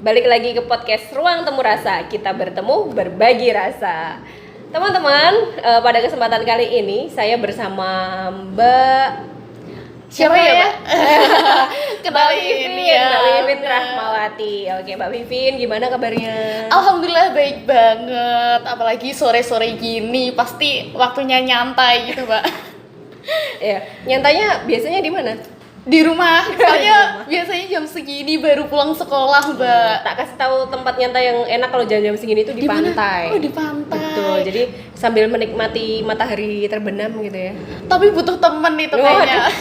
Balik lagi ke podcast Ruang Temu Rasa. Kita bertemu berbagi rasa. Teman-teman, pada kesempatan kali ini saya bersama Mbak Siapa ya, Mbak? Kenalin ya. Mbak Vivin Rahmawati. Oke, Mbak Vivin, gimana kabarnya? Alhamdulillah baik banget. Apalagi sore-sore gini pasti waktunya nyantai gitu, Mbak. Ya, nyantanya biasanya di mana? Di rumah. Soalnya biasanya jam segini baru pulang sekolah, Mbak. Tak kasih tahu tempat nyantai yang enak kalau jam-jam segini itu di Dimana? pantai. Oh, di pantai. Betul. Jadi sambil menikmati matahari terbenam gitu ya. Tapi butuh temen itu Oh, kayaknya.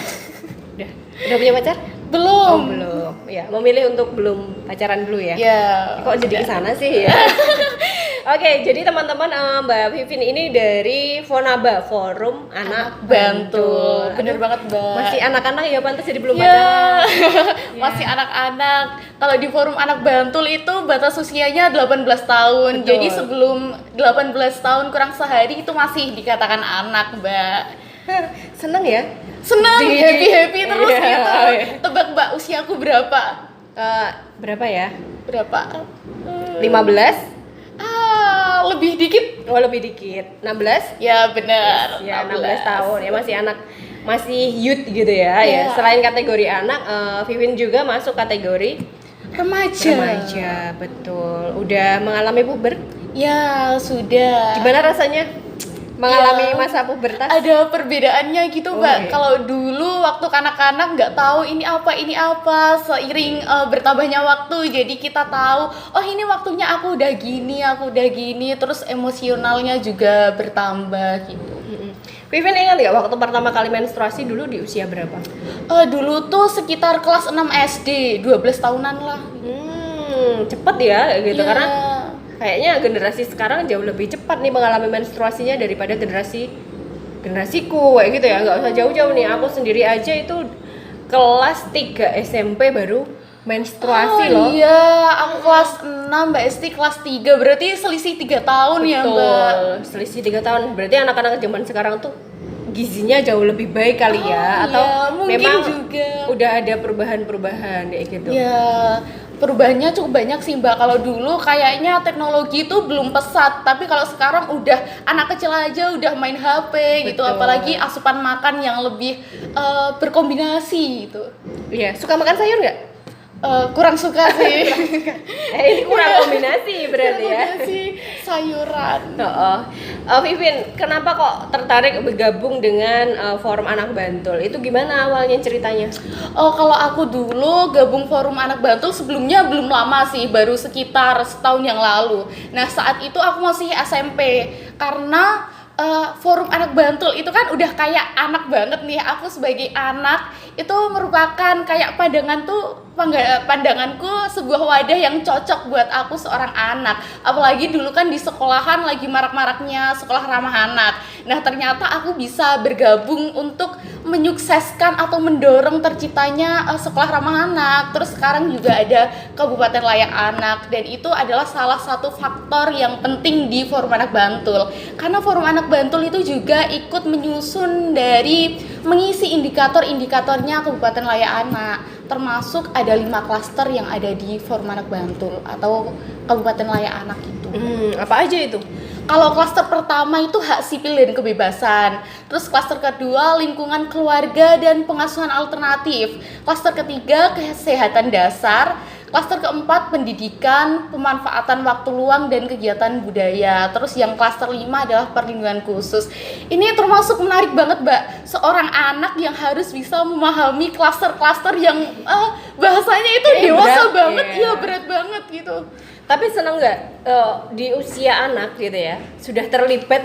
Udah punya pacar? Belum. Oh, belum. Ya, memilih untuk belum pacaran dulu ya. Ya. Kok jadi ke sana sih ya? Oke, jadi teman-teman, Mbak Vivin ini dari Fonaba, Forum Anak Bantul. Bener banget, Mbak. Masih anak-anak ya, pantas jadi belum Ya. pacaran. Masih anak-anak. Kalau di Forum Anak Bantul itu batas usianya 18 tahun. Betul. Jadi sebelum 18 tahun kurang sehari itu masih dikatakan anak, Mbak. Seneng ya? Senang, happy terus Iya, gitu. iya. Tebak, Mbak, usiaku berapa? Berapa ya? Berapa? 15? Lebih dikit. Oh, lebih dikit. 16? Ya, benar. Ya, 16 tahun. Ya masih anak, masih youth gitu ya. Ya, Iya. selain kategori anak, Vivin juga masuk kategori Remaja. remaja, betul. Udah mengalami puber? Ya, sudah. Gimana rasanya mengalami Ya, masa pubertas? ada perbedaannya gitu, Oh, Mbak. iya. Kalau dulu waktu kanak-kanak nggak tahu ini apa, seiring bertambahnya waktu, jadi kita tahu, oh ini waktunya aku udah gini, terus emosionalnya juga bertambah gitu. Mm-mm. Vivin ingat nggak waktu pertama kali menstruasi dulu di usia berapa? Dulu tuh sekitar kelas 6 SD, 12 tahunan lah. Cepet ya gitu Iya. karena kayaknya generasi sekarang jauh lebih cepat nih mengalami menstruasinya daripada generasiku kayak gitu ya. Nggak usah jauh-jauh nih, aku sendiri aja itu kelas 3 SMP baru menstruasi loh. Iya, aku kelas 6, Mbak Esti kelas 3, berarti selisih 3 tahun ya, Mbak. Betul, selisih 3 tahun. Berarti anak-anak zaman sekarang tuh gizinya jauh lebih baik kali ya, atau iya, mungkin memang juga. udah ada perubahan-perubahan kayak gitu. Ya, perubahannya cukup banyak sih, Mbak. Kalau dulu kayaknya teknologi itu belum pesat, tapi kalau sekarang udah anak kecil aja udah main HP gitu, Betul. apalagi asupan makan yang lebih berkombinasi gitu. Iya, suka makan sayur nggak? Kurang suka sih. Ini kurang kombinasi berarti ya. Kombinasi sayuran. Vivin, kenapa kok tertarik bergabung dengan Forum Anak Bantul? Itu gimana awalnya ceritanya? Oh, kalau aku dulu gabung Forum Anak Bantul sebelumnya belum lama sih, baru sekitar setahun yang lalu. Nah, saat itu aku masih SMP karena Forum Anak Bantul itu kan udah kayak anak banget nih. Aku sebagai anak itu merupakan kayak pandanganku sebuah wadah yang cocok buat aku seorang anak. Apalagi dulu kan di sekolahan lagi marak-maraknya sekolah ramah anak. Nah, ternyata aku bisa bergabung untuk menyukseskan atau mendorong terciptanya sekolah ramah anak. Terus sekarang juga ada Kabupaten Layak Anak, dan itu adalah salah satu faktor yang penting di Forum Anak Bantul. Karena Forum Anak Bantul itu juga ikut menyusun dari mengisi indikator-indikatornya Kabupaten Layak Anak. Termasuk ada 5 klaster yang ada di Forum Anak Bantul atau Kabupaten Layak Anak itu. Apa aja itu? Kalau klaster pertama itu hak sipil dan kebebasan. Terus klaster kedua lingkungan keluarga dan pengasuhan alternatif. Klaster ketiga kesehatan dasar. Klaster keempat pendidikan, pemanfaatan waktu luang dan kegiatan budaya. Terus yang klaster 5 adalah perlindungan khusus. Ini termasuk menarik banget, Mbak. Seorang anak yang harus bisa memahami klaster-klaster yang bahasanya itu dewasa berat, banget, iya. ya berat banget gitu. Tapi seneng nggak di usia anak gitu ya sudah terlibat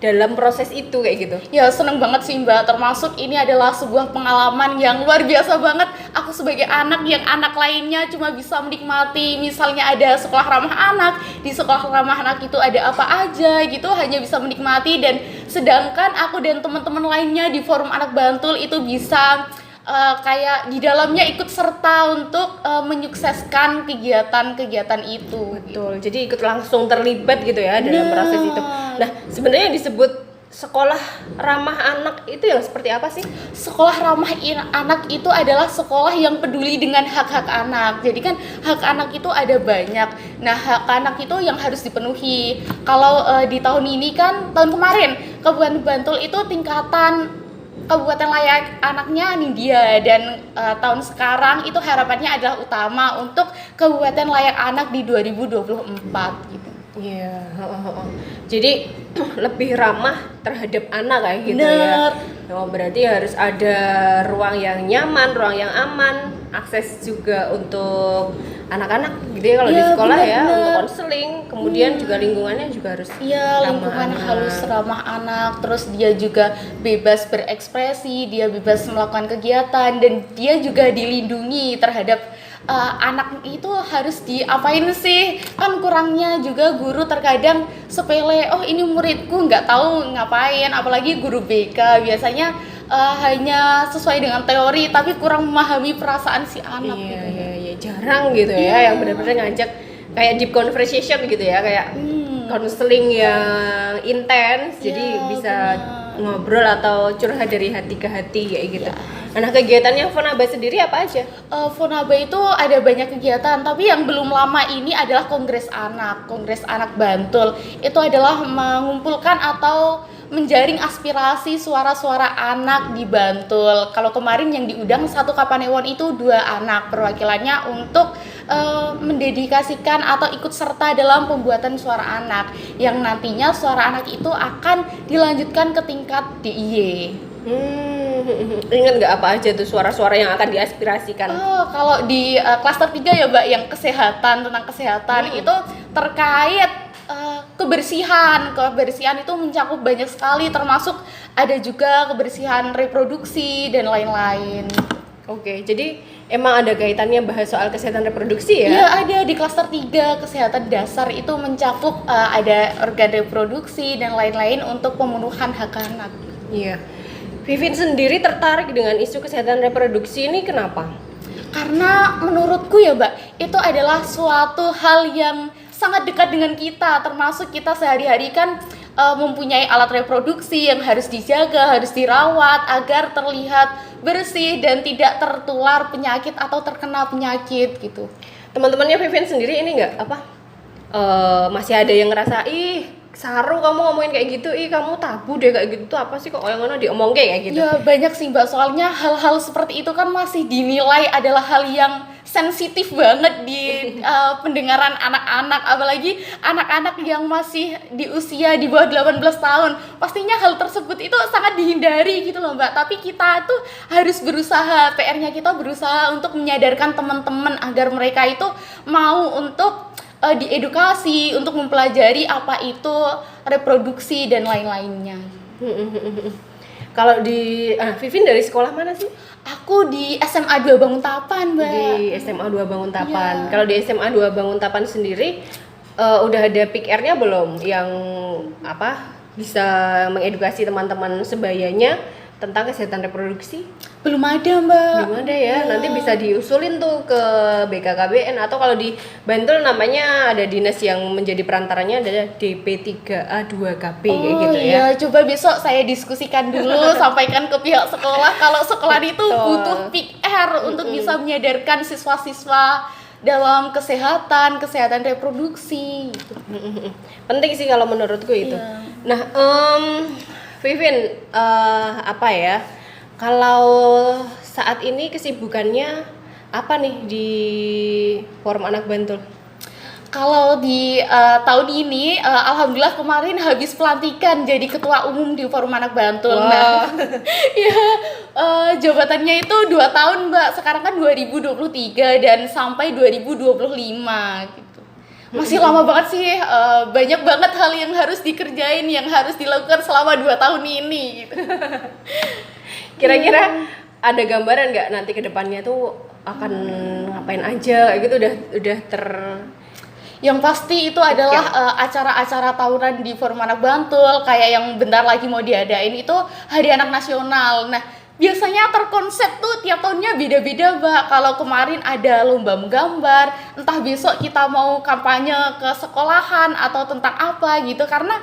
dalam proses itu kayak gitu? Ya, seneng banget sih, Mbak. Termasuk ini adalah sebuah pengalaman yang luar biasa banget. Aku sebagai anak yang anak lainnya cuma bisa menikmati, misalnya ada sekolah ramah anak, di sekolah ramah anak itu ada apa aja gitu, hanya bisa menikmati. Dan sedangkan aku dan teman-teman lainnya di Forum Anak Bantul itu bisa kayak di dalamnya ikut serta untuk menyukseskan kegiatan-kegiatan itu. Betul. Jadi ikut langsung terlibat gitu ya dalam proses itu. Nah, sebenarnya yang disebut sekolah ramah anak itu yang seperti apa sih? Sekolah ramah anak itu adalah sekolah yang peduli dengan hak-hak anak. Jadi kan hak anak itu ada banyak. Nah, hak anak itu yang harus dipenuhi. Kalau di tahun ini kan, tahun kemarin Kabupaten Bantul itu tingkatan Kabupaten layak anaknya Nindya, dan tahun sekarang itu harapannya adalah utama untuk Kabupaten layak anak di 2024 gitu. Iya, jadi lebih ramah terhadap anak kayak gitu Bener. ya. Oh, berarti harus ada ruang yang nyaman, ruang yang aman, akses juga untuk anak-anak gitu ya kalau di Iya, sekolah ya, bener-bener. untuk konseling, kemudian juga lingkungannya juga harus Iya, ramah lingkungan anak. halus ramah anak, terus dia juga bebas berekspresi, dia bebas melakukan kegiatan, dan dia juga dilindungi terhadap anak itu harus diapain sih? Kan kurangnya juga guru terkadang sepele, oh ini muridku nggak tahu ngapain, apalagi guru BK biasanya hanya sesuai dengan teori tapi kurang memahami perasaan si anak Iya, gitu. iya, jarang gitu ya, yang benar-benar ngajak kayak deep conversation gitu ya, kayak konseling yang intens, jadi Iya, bisa benar. ngobrol atau curhat dari hati ke hati kayak gitu. Nah, kegiatannya Fonaba sendiri apa aja? Fonaba itu ada banyak kegiatan, tapi yang belum lama ini adalah Kongres Anak Bantul. Itu adalah mengumpulkan atau menjaring aspirasi suara-suara anak di Bantul. Kalau kemarin yang diundang satu Kapanewon itu 2 anak, perwakilannya untuk mendedikasikan atau ikut serta dalam pembuatan suara anak, yang nantinya suara anak itu akan dilanjutkan ke tingkat DIY. Ingat nggak apa aja tuh suara-suara yang akan diaspirasikan? Kalau di klaster 3 ya Mbak, yang kesehatan, tentang kesehatan itu terkait kebersihan itu mencakup banyak sekali, termasuk ada juga kebersihan reproduksi dan lain-lain. Oke, jadi emang ada kaitannya bahas soal kesehatan reproduksi ya? Iya, ada di klaster 3 kesehatan dasar itu mencakup ada organ reproduksi dan lain-lain untuk pemenuhan hak anak. Iya. Vivin sendiri tertarik dengan isu kesehatan reproduksi ini kenapa? Karena menurutku ya Mbak, itu adalah suatu hal yang sangat dekat dengan kita, termasuk kita sehari-hari kan mempunyai alat reproduksi yang harus dijaga, harus dirawat agar terlihat bersih dan tidak tertular penyakit atau terkena penyakit gitu. Teman-temannya Vivin sendiri ini nggak masih ada yang ngerasa Saru kamu ngomongin kayak gitu, kamu tabu deh kayak gitu tuh apa sih kok yang mana diomong kayak gitu? Ya banyak sih Mbak, soalnya hal-hal seperti itu kan masih dinilai adalah hal yang sensitif banget di pendengaran anak-anak, apalagi anak-anak yang masih di usia di bawah 18 tahun. Pastinya hal tersebut itu sangat dihindari gitu loh Mbak, tapi kita tuh harus berusaha, PR-nya kita berusaha untuk menyadarkan teman-teman agar mereka itu mau untuk diedukasi, untuk mempelajari apa itu reproduksi dan lain-lainnya. Kalau di Vivin dari sekolah mana sih? Aku di SMA 2 Banguntapan, Mbak. Di SMA 2 Banguntapan. Iya. Kalau di SMA 2 Banguntapan sendiri udah ada PIK-R-nya belum yang bisa mengedukasi teman-teman sebayanya tentang kesehatan reproduksi? Belum ada, Mbak. Belum ada ya. Nanti bisa diusulin tuh ke BKKBN, atau kalau di Bantul namanya ada dinas yang menjadi perantaranya, ada DP3A2KB kayak gitu ya. Iya, coba besok saya diskusikan dulu, sampaikan ke pihak sekolah kalau sekolah itu Betul. butuh PIK-R untuk bisa menyadarkan siswa-siswa dalam kesehatan reproduksi gitu. Penting sih kalau menurutku itu. Iya. Nah, Vivin, kalau saat ini kesibukannya apa nih di Forum Anak Bantul? Kalau di tahun ini, alhamdulillah kemarin habis pelantikan jadi ketua umum di Forum Anak Bantul. Wah. Nah, ya jabatannya itu 2 tahun Mbak. Sekarang kan 2023 dan sampai 2025 gitu. Masih lama banget sih. Banyak banget hal yang harus dikerjain, yang harus dilakukan selama 2 tahun ini gitu. Kira-kira ada gambaran nggak nanti ke depannya tuh akan ngapain aja gitu, udah Yang pasti itu adalah acara-acara tahunan di Forum Anak Bantul, kayak yang bentar lagi mau diadain itu Hari Anak Nasional. Nah, biasanya terkonsep tuh tiap tahunnya beda-beda, Mbak. Kalau kemarin ada lomba menggambar, entah besok kita mau kampanye ke sekolahan atau tentang apa gitu. Karena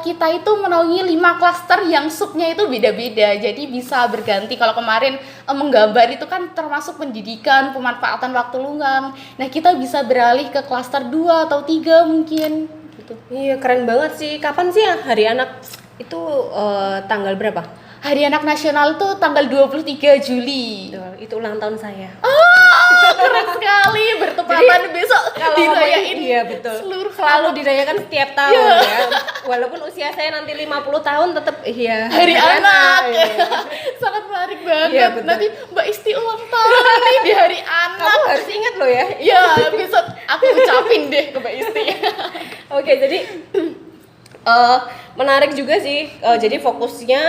kita itu menaungi 5 klaster yang subnya itu beda-beda. Jadi bisa berganti. Kalau kemarin menggambar itu kan termasuk pendidikan, pemanfaatan waktu luang. Nah, kita bisa beralih ke klaster 2 atau 3 mungkin gitu. Iya, keren banget sih. Kapan sih ya Hari Anak itu tanggal berapa? Hari Anak Nasional itu tanggal 23 Juli. Itu ulang tahun saya. Keren sekali, bertepatan besok Kalau dirayain. iya betul. Seluruh Selalu dirayakan setiap tahun ya. Walaupun usia saya nanti 50 tahun tetap iya. Hari Anak. Iya. Sangat menarik banget. Iya, betul. Nanti Mbak Isti ulang tahun nih di Hari Anak. Kamu harus ingat loh ya. Ya, besok aku ucapin deh ke Mbak Isti. Oke, jadi menarik juga sih. Jadi fokusnya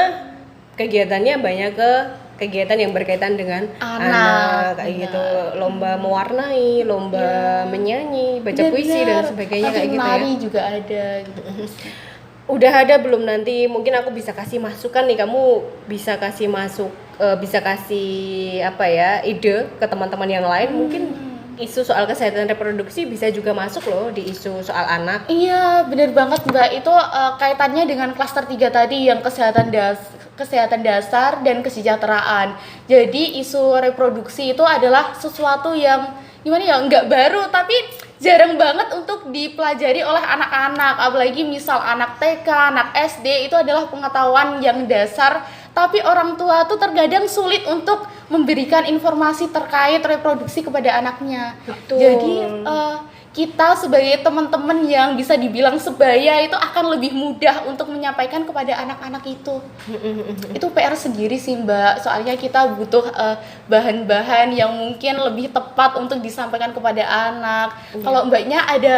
kegiatannya banyak ke kegiatan yang berkaitan dengan Anak, kayak benar. gitu, lomba mewarnai, lomba menyanyi, baca puisi dan sebagainya kayak gitu ya. Nari juga ada gitu. Udah ada belum, nanti mungkin aku bisa kasih masukan nih, kamu bisa kasih bisa kasih apa ya, ide ke teman-teman yang lain. Mungkin isu soal kesehatan reproduksi bisa juga masuk loh di isu soal anak. Iya, benar banget Mbak. Itu kaitannya dengan klaster 3 tadi yang kesehatan dasar dan kesejahteraan. Jadi isu reproduksi itu adalah sesuatu yang gimana ya, nggak baru tapi jarang banget untuk dipelajari oleh anak-anak. Apalagi misal anak TK, anak SD, itu adalah pengetahuan yang dasar, tapi orang tua tuh terkadang sulit untuk memberikan informasi terkait reproduksi kepada anaknya. Betul. Jadi kita sebagai teman-teman yang bisa dibilang sebaya itu akan lebih mudah untuk menyampaikan kepada anak-anak itu. Itu PR sendiri sih Mbak, soalnya kita butuh bahan-bahan yang mungkin lebih tepat untuk disampaikan kepada anak. Kalau Mbaknya ada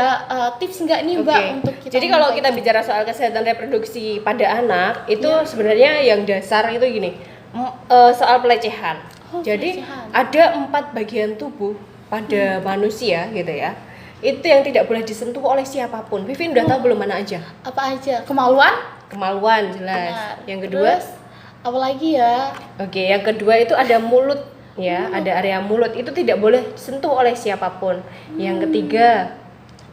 tips nggak nih Mbak untuk kita? Jadi kalau kita bicara soal kesehatan reproduksi pada anak itu sebenarnya yang dasar itu gini, soal pelecehan. Jadi pelecehan. ada 4 bagian tubuh pada manusia gitu ya. Itu yang tidak boleh disentuh oleh siapapun. Vivin udah tahu belum mana aja? Apa aja? Kemaluan? Kemaluan jelas. Benar. Yang kedua, Terus, apa lagi ya? oke, yang kedua itu ada mulut ya, ada area mulut itu tidak boleh disentuh oleh siapapun. Yang ketiga,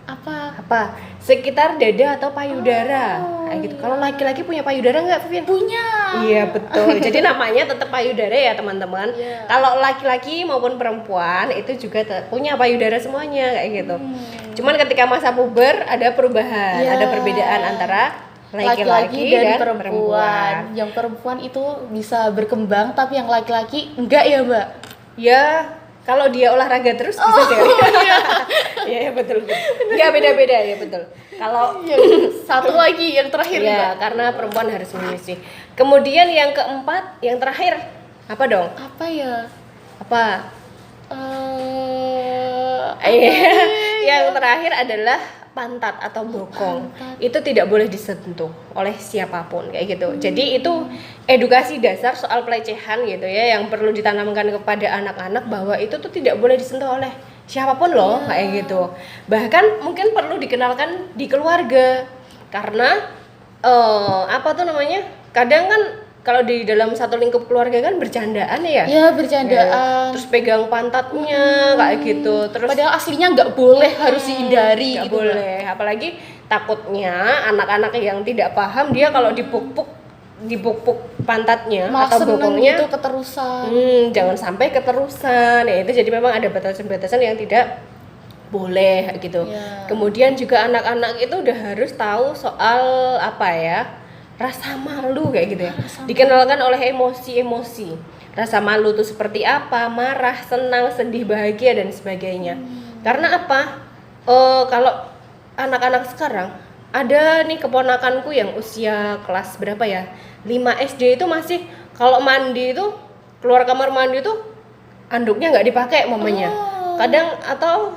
Apa? sekitar dada atau payudara. Kayak gitu. Kalau laki-laki punya payudara nggak, Vivin? Punya. Iya betul. Jadi namanya tetap payudara ya teman-teman. Iya. Kalau laki-laki maupun perempuan itu juga punya payudara semuanya kayak gitu. Cuman ketika masa puber ada perubahan, Iya. ada perbedaan antara laki-laki dan perempuan. Yang perempuan itu bisa berkembang, tapi yang laki-laki enggak ya Mbak? Ya, kalau dia olahraga terus bisa jadi. Iya, ya, betul. Enggak beda-beda ya betul. Kalau Satu lagi yang terakhir ya, Mbak. karena perempuan harus menyusui. Kemudian yang keempat, yang terakhir apa dong? Apa ya? Apa? Apa Yang terakhir adalah pantat atau bokong. Itu tidak boleh disentuh oleh siapapun kayak gitu. Jadi itu edukasi dasar soal pelecehan gitu ya, yang perlu ditanamkan kepada anak-anak bahwa itu tuh tidak boleh disentuh oleh siapapun loh kayak gitu. Bahkan mungkin perlu dikenalkan di keluarga. Karena apa tuh namanya? Kadang kan kalau di dalam satu lingkup keluarga kan bercandaan ya. Ya, bercandaan. Terus pegang pantatnya kayak gitu. Terus Padahal aslinya nggak boleh, harus dihindari nggak gitu, Mbak. boleh. Apalagi takutnya anak-anak yang tidak paham, dia kalau dipuk-puk pantatnya Malah atau seneng bokongnya, gitu keterusan. jangan sampai keterusan. Ya itu jadi memang ada batasan-batasan yang tidak boleh gitu. Iya. Kemudian juga anak-anak itu udah harus tahu soal apa ya, rasa malu kayak gitu ya. Dikenalkan oleh emosi-emosi. Rasa malu itu seperti apa, marah, senang, sedih, bahagia dan sebagainya. Karena apa? Kalau anak-anak sekarang, ada nih keponakanku yang usia kelas berapa ya? 5 SD itu masih kalau mandi itu keluar kamar mandi itu anduknya nggak dipakai mamanya. Kadang atau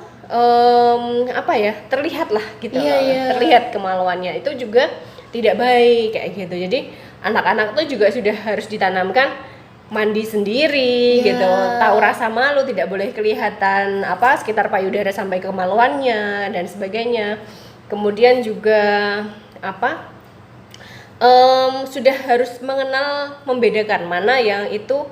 apa ya, terlihat lah gitu. Iya. Terlihat kemaluannya, itu juga tidak baik kayak gitu. Jadi anak-anak tuh juga sudah harus ditanamkan mandi sendiri gitu, tahu rasa malu, tidak boleh kelihatan apa sekitar payudara sampai ke kemaluannya dan sebagainya. Kemudian juga apa, sudah harus mengenal membedakan mana yang itu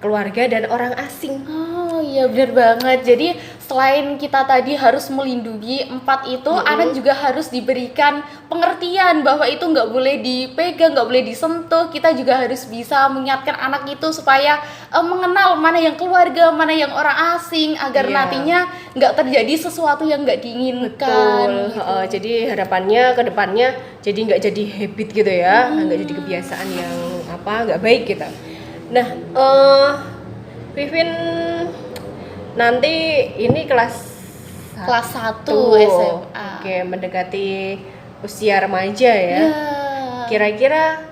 keluarga dan orang asing. Oh iya benar banget. Jadi selain kita tadi harus melindungi empat itu, anak juga harus diberikan pengertian bahwa itu nggak boleh dipegang, nggak boleh disentuh. Kita juga harus bisa mengingatkan anak itu supaya mengenal mana yang keluarga, mana yang orang asing, agar Iya. nantinya nggak terjadi sesuatu yang nggak diinginkan. Gitu. Jadi harapannya ke depannya jadi nggak jadi habit gitu ya, nggak jadi kebiasaan yang nggak baik gitu. Nah, Vivin nanti ini kelas Kelas 1 1 SMA. Oke, mendekati usia remaja ya. Ya. Kira-kira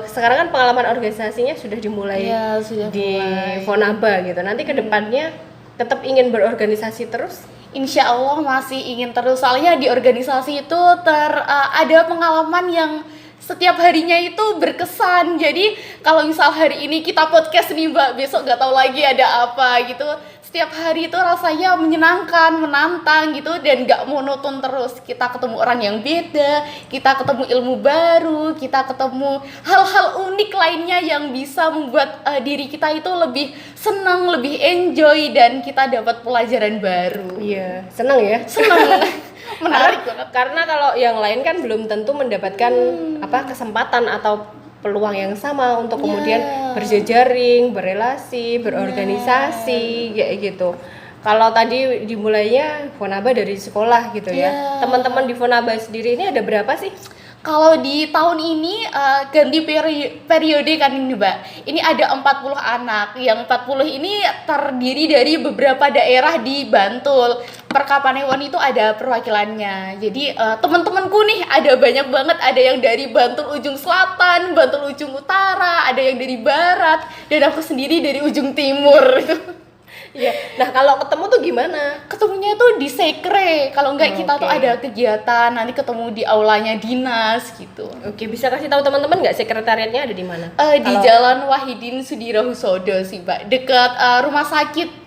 sekarang kan pengalaman organisasinya sudah dimulai Ya, sudah di mulai. Fonaba gitu. Nanti ke depannya tetap ingin berorganisasi terus? Insya Allah masih ingin terus, soalnya di organisasi itu ada pengalaman yang setiap harinya itu berkesan. Jadi kalau misal hari ini kita podcast nih Mbak, besok nggak tahu lagi ada apa gitu. Setiap hari itu rasanya menyenangkan, menantang gitu, dan nggak monoton terus. Kita ketemu orang yang beda, kita ketemu ilmu baru, kita ketemu hal-hal unik lainnya yang bisa membuat diri kita itu lebih senang, lebih enjoy, dan kita dapat pelajaran baru. Iya, senang ya. Senang. Menarik banget. Karena kalau yang lain kan belum tentu mendapatkan kesempatan atau peluang yang sama untuk kemudian berjejaring, berrelasi, berorganisasi kayak gitu. Kalau tadi dimulainya Fonaba dari sekolah gitu ya. Teman-teman di Fonaba sendiri ini ada berapa sih? Kalau di tahun ini ganti periode kan ini Mbak. Ini ada 40 anak. Yang 40 ini terdiri dari beberapa daerah di Bantul. Per Kapanewon itu ada perwakilannya. Jadi teman-temanku nih ada banyak banget. Ada yang dari Bantul ujung selatan, Bantul ujung utara, ada yang dari barat, dan aku sendiri dari ujung timur. Iya. Nah, kalau ketemu tuh gimana? Ketemunya tuh di sekre. Kalau enggak kita tuh Oke. ada kegiatan, nanti ketemu di aulanya dinas gitu. Oke, bisa kasih tahu teman-teman nggak sekretariatnya ada di mana? Di Kalau Jalan Wahidin Sudirohusodo sih, Mbak. Dekat rumah sakit.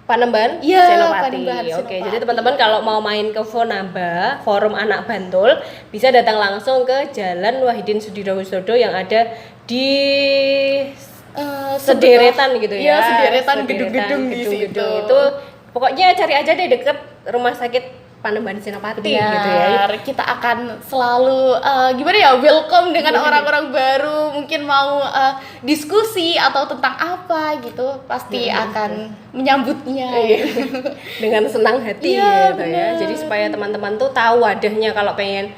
Panembahan, Iya, Senopati. Panembahan, Oke, Senopati. jadi teman-teman kalau mau main ke Fonaba, Forum Anak Bantul, bisa datang langsung ke Jalan Wahidin Sudirohusodo yang ada di sederetan gitu ya. Iya, sederetan gedung-gedung di gedung-gedung situ. itu. Pokoknya cari aja deh deket rumah sakit Panembahan Senopati gitu ya. Benar, kita akan selalu gimana ya, welcome dengan orang-orang baru, mungkin mau diskusi atau tentang apa gitu, pasti akan menyambutnya. Dengan senang hati Iya, gitu ya. benar. Jadi supaya teman-teman tuh tahu wadahnya kalau pengen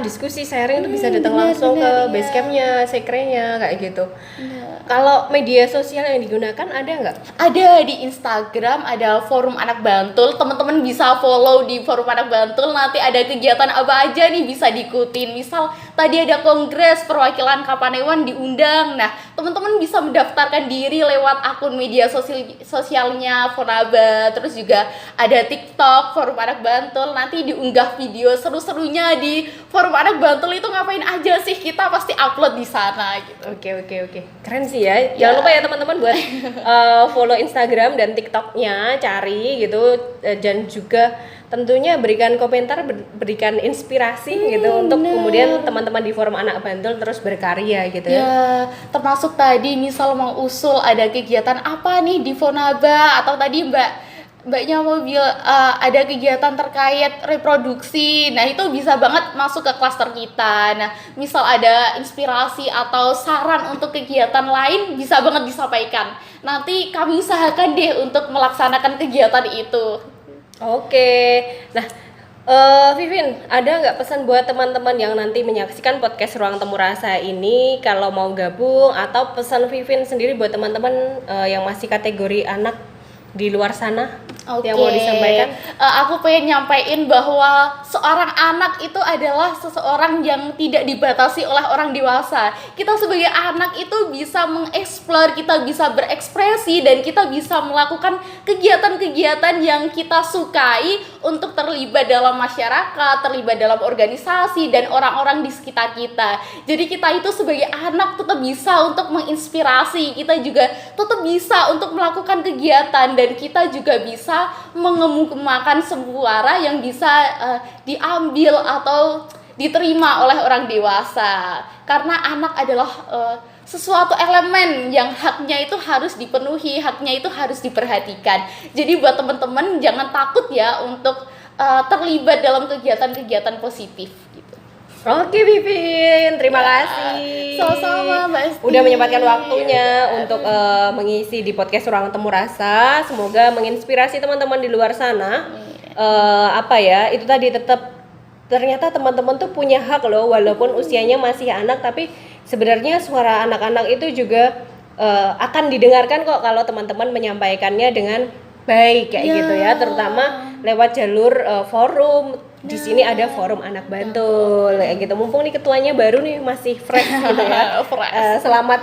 diskusi sharing itu bisa datang benar, langsung benar, ke base iya. campnya, sekrenya kayak gitu. Kalau media sosial yang digunakan ada nggak? Ada di Instagram, ada Forum Anak Bantul. Teman-teman bisa follow di Forum Anak Bantul. Nanti ada kegiatan apa aja nih bisa diikutin. Misal tadi ada kongres perwakilan Kapanewon diundang. Nah, teman-teman bisa mendaftarkan diri lewat akun media sosialnya Fonaba. Terus juga ada TikTok Forum Anak Bantul. Nanti diunggah video seru-serunya di Forum Anak Bantul itu ngapain aja sih? Kita pasti upload di sana gitu. Oke. Keren sih ya. Jangan lupa ya teman-teman buat follow Instagram dan TikToknya, cari gitu, dan juga tentunya berikan komentar, berikan inspirasi gitu untuk kemudian teman-teman di Forum Anak Bantul terus berkarya gitu ya. Ya, termasuk tadi misal mau usul ada kegiatan apa nih di Fonaba, atau tadi Mbaknya mau ada kegiatan terkait reproduksi. Nah, itu bisa banget masuk ke klaster kita. Nah, misal ada inspirasi atau saran untuk kegiatan lain, bisa banget disampaikan. Nanti kami usahakan deh untuk melaksanakan kegiatan itu. Oke. Nah, Vivin, ada nggak pesan buat teman-teman yang nanti menyaksikan podcast Ruang Temu Rasa ini kalau mau gabung, atau pesan Vivin sendiri buat teman-teman yang masih kategori anak di luar sana yang mau disampaikan? Aku pengen nyampaikan bahwa seorang anak itu adalah seseorang yang tidak dibatasi oleh orang dewasa. Kita sebagai anak itu bisa mengeksplor, kita bisa berekspresi, dan kita bisa melakukan kegiatan-kegiatan yang kita sukai untuk terlibat dalam masyarakat, terlibat dalam organisasi dan orang-orang di sekitar kita. Jadi kita itu sebagai anak tetap bisa untuk menginspirasi, kita juga tetap bisa untuk melakukan kegiatan, dan kita juga bisa mengemukakan suara yang bisa diambil atau diterima oleh orang dewasa. Karena anak adalah sesuatu elemen yang haknya itu harus dipenuhi, haknya itu harus diperhatikan. Jadi buat teman-teman jangan takut ya untuk terlibat dalam kegiatan-kegiatan positif gitu. Oke Vivin, terima kasih. Sama-sama Mbak Esti. Udah menyempatkan waktunya untuk mengisi di podcast Ruang Temu Rasa. Semoga menginspirasi teman-teman di luar sana. Itu tadi tetap ternyata teman-teman tuh punya hak loh, walaupun usianya masih anak, tapi sebenarnya suara anak-anak itu juga akan didengarkan kok kalau teman-teman menyampaikannya dengan baik kayak gitu ya, terutama lewat jalur forum. Di sini ada forum anak Bantul kayak gitu. Mumpung nih ketuanya baru nih, masih fresh gitu ya. Selamat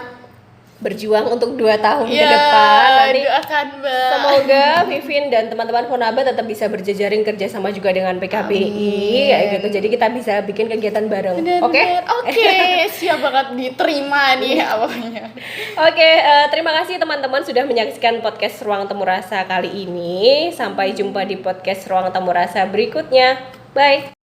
berjuang untuk 2 tahun ke depan. Nanti doakan Mbak. semoga Vivin dan teman-teman Fonaba tetap bisa berjejaring kerjasama juga dengan PKBI kayak gitu. Jadi kita bisa bikin kegiatan bareng. Oke? Oke, siap banget diterima nih apanya. Oke, terima kasih teman-teman sudah menyaksikan podcast Ruang Temu Rasa kali ini. Sampai jumpa di podcast Ruang Temu Rasa berikutnya. Bye.